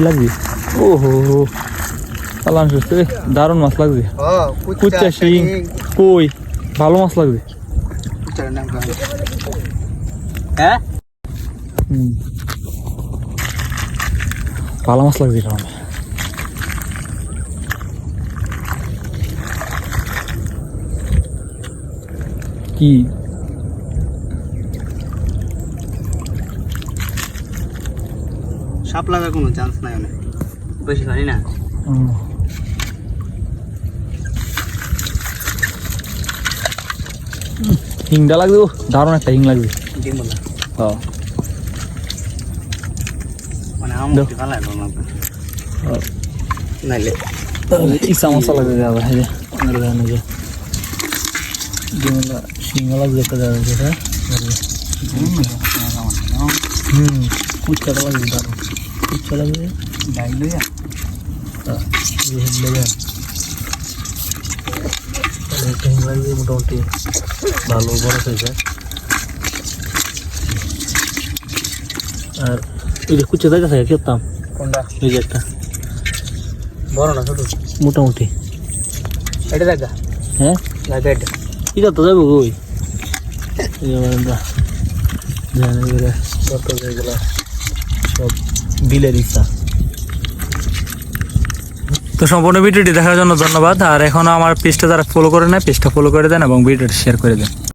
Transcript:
লাগবে। ওহো চালান সুস্থ, দারুণ মাছ লাগবে। কুচ্চা শিং কই ভালো মাছ লাগবে। হ্যাঁ ভালো মাছ লাগবে এটা। কি সাপ লাগার কোনো চান্স নাই, অনেক বেশি জানি না। হিংটা লাগবে, দারুণ একটা হিং লাগবে। মানে আমার ভালো লাগবে নাইলে ইচ্ছা মশা লাগবে দাদা। হ্যাঁ যে শিঙা লাগবে একটা দাদা যেটা। কুচ্চাটা লাগবে, দারুণ কুচ্চা লাগবে। হিং লাগবে মোটামুটি ভালো বড় সাইজের। আর এই যে কুচ্চা দেখা থাকে খেতাম কোনটা? এই যে একটা বড় না ছোট? মোটামুটি এটা দেখা। হ্যাঁ দেখা এটা এটা তো যাবো ওই সব বিলের ইচ্ছা। তো সম্পূর্ণ ভিডিওটি দেখার জন্য ধন্যবাদ। আর এখনো আমার পেজটা যারা ফলো করে না, পেজটা ফলো করে দেন এবং ভিডিওটি শেয়ার করে দেন।